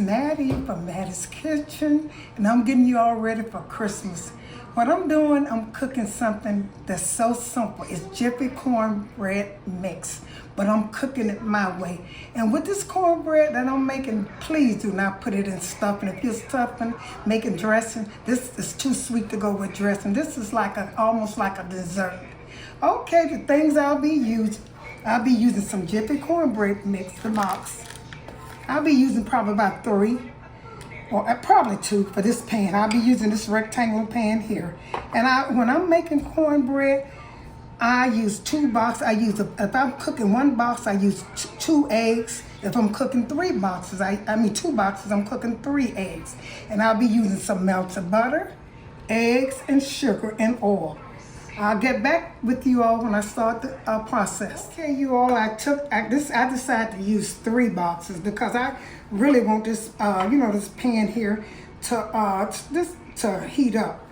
Mattie from Mattie's Kitchen, and I'm getting you all ready for Christmas. What I'm doing, I'm cooking something that's so simple. It's Jiffy cornbread mix, but I'm cooking it my way. And with this cornbread that I'm making, please do not put it in stuffing. If you're stuffing, making dressing, this is too sweet to go with dressing. This is like almost like a dessert. Okay, the things I'll be using some Jiffy cornbread mix, the box. I'll be using probably about 3 or probably 2 for this pan. I'll be using this rectangular pan here. And when I'm making cornbread, I use 2 boxes. If I'm cooking 1 box, I use 2 eggs. If I'm cooking 3 boxes, 2 boxes, I'm cooking 3 eggs. And I'll be using some melted butter, eggs, and sugar and oil. I'll get back with you all when I start the process. Okay, you all, I decided to use 3 boxes because I really want this, this pan here to heat up.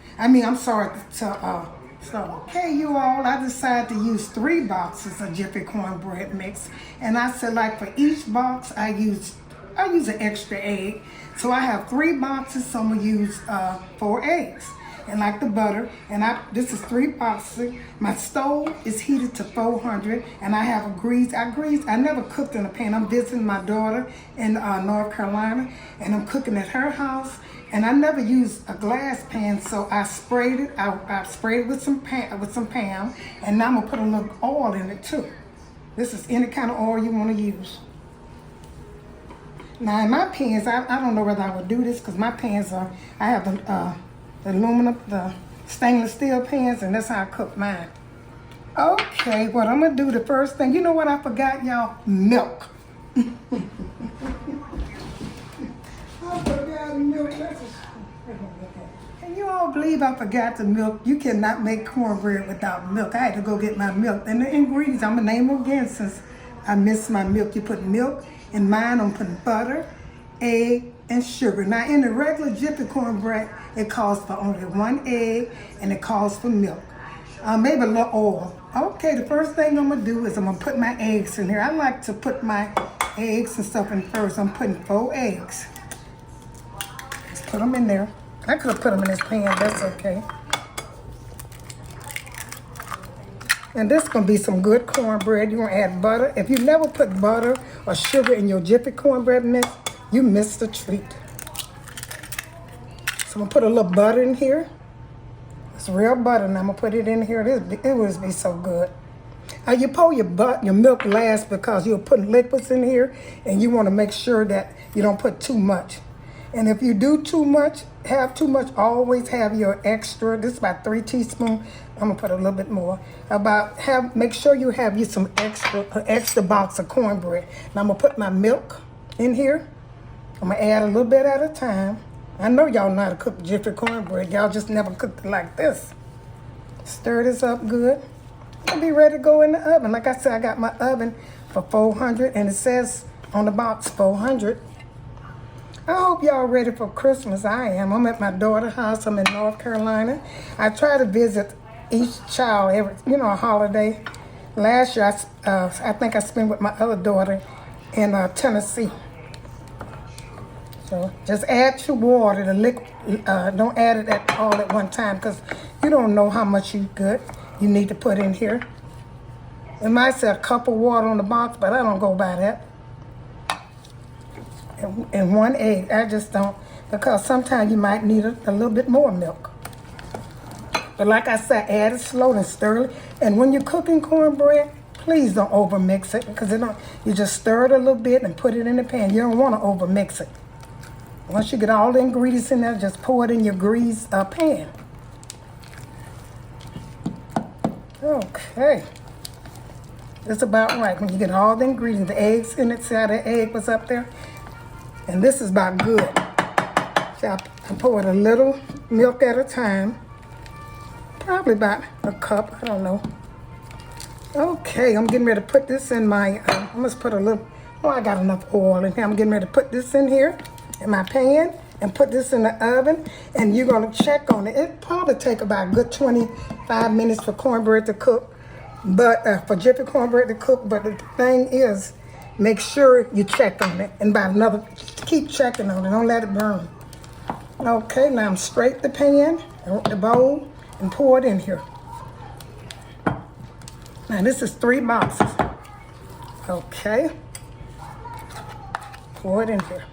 Okay, you all, I decided to use 3 boxes of Jiffy cornbread mix, and I said like for each box I use an extra egg. So I have 3 boxes, so I'm gonna use 4 eggs. And like the butter, and this is 3 boxes. My stove is heated to 400, and I have a grease. I never cooked in a pan. I'm visiting my daughter in North Carolina, and I'm cooking at her house. And I never used a glass pan, so I sprayed it. I sprayed it with some Pam, and now I'm gonna put a little oil in it too. This is any kind of oil you want to use. Now in my pans, I don't know whether I would do this because my pans I have the stainless steel pans, and that's how I cook mine. Okay, what I'm gonna do, the first thing, you know what I forgot, y'all? Milk. I forgot milk. Can you all believe I forgot the milk? You cannot make cornbread without milk. I had to go get my milk. And the ingredients, I'm gonna name them again since I missed my milk. You put milk, in mine I'm putting butter, egg, and sugar. Now in the regular Jiffy cornbread, it calls for only 1 egg and it calls for milk. Maybe a little oil. Okay, the first thing I'm gonna do is I'm gonna put my eggs in here. I like to put my eggs and stuff in first. I'm putting 4 eggs. Just put them in there. I could have put them in this pan, that's okay. And this is gonna be some good cornbread. You're gonna add butter. If you never put butter or sugar in your Jiffy cornbread mix, you missed a treat. So I'm gonna put a little butter in here. It's real butter, and I'm gonna put it in here. It would be so good. You pour your milk last because you're putting liquids in here, and you want to make sure that you don't put too much. And if you do have too much, always have your extra. This is about 3 teaspoons. I'm gonna put a little bit more. Make sure you have you some extra box of cornbread. Now I'm gonna put my milk in here. I'm gonna add a little bit at a time. I know y'all know how to cook Jiffy cornbread. Y'all just never cooked it like this. Stir this up good. I'll be ready to go in the oven. Like I said, I got my oven for 400, and it says on the box 400. I hope y'all ready for Christmas. I am. I'm at my daughter's house. I'm in North Carolina. I try to visit each child every, a holiday. Last year, I think I spent with my other daughter in Tennessee. So just add your water, the liquid. Don't add it all at one time because you don't know how much you need to put in here. It might say a cup of water on the box, but I don't go by that. And 1 egg, I just don't, because sometimes you might need a little bit more milk. But like I said, add it slow and stir it. And when you're cooking cornbread, please don't over mix it because you just stir it a little bit and put it in the pan. You don't want to over mix it. Once you get all the ingredients in there, just pour it in your grease pan. Okay. It's about right. When you get all the ingredients, the eggs in it, see how the egg was up there? And this is about good. So I poured a little milk at a time. Probably about a cup, I don't know. Okay, I'm getting ready to put this in my, I must put a little, I got enough oil in here. I'm getting ready to put this in here in my pan and put this in the oven, and you're gonna check on it. It probably take about a good 25 minutes for cornbread to cook, but for Jiffy cornbread to cook. But the thing is, make sure you check on it. And by another, keep checking on it. Don't let it burn. Okay, now I'm straight the pan, the bowl, and pour it in here. Now this is 3 boxes. Okay. Pour it in here.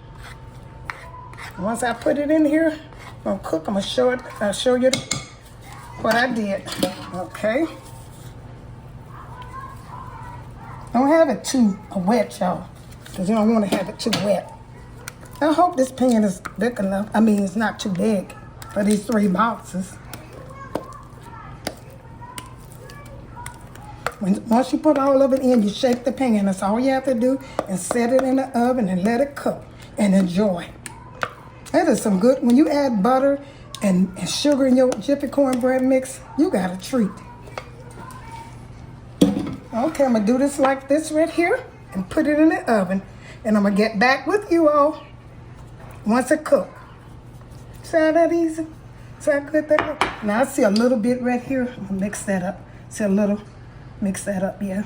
Once I put it in here, I'm gonna cook. I'm gonna show you what I did. Okay. Don't have it too wet, y'all, because you don't want to have it too wet. I hope this pan is big enough. I mean, it's not too big for these 3 boxes. Once you put all of it in, you shake the pan. That's all you have to do, and set it in the oven and let it cook and enjoy. That is some good. When you add butter and sugar in your Jiffy cornbread mix, you got a treat. Okay, I'm gonna do this like this right here and put it in the oven, and I'm gonna get back with you all once it cooks. See how that easy? See how good that look? Now I see a little bit right here. I'm gonna mix that up. See a little. Mix that up, yeah.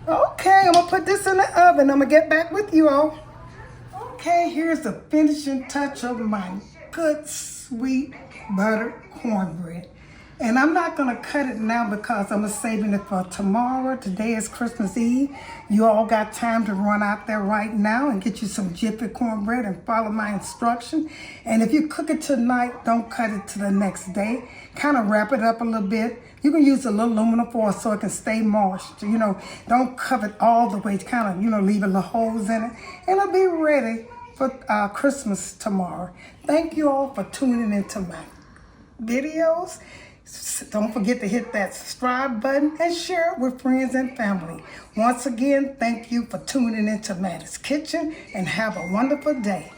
Okay, I'm gonna put this in the oven. I'm gonna get back with you all. Okay, here's the finishing touch of my good, sweet buttered cornbread. And I'm not gonna cut it now because I'm saving it for tomorrow. Today is Christmas Eve. You all got time to run out there right now and get you some Jiffy cornbread and follow my instruction. And if you cook it tonight, don't cut it to the next day. Kind of wrap it up a little bit. You can use a little aluminum foil so it can stay moist. You know, don't cover it all the way. Kind of, you know, leave a little holes in it. And it'll be ready for Christmas tomorrow. Thank you all for tuning into my videos. Don't forget to hit that subscribe button and share it with friends and family. Once again, thank you for tuning into Mattie's Kitchen, and have a wonderful day.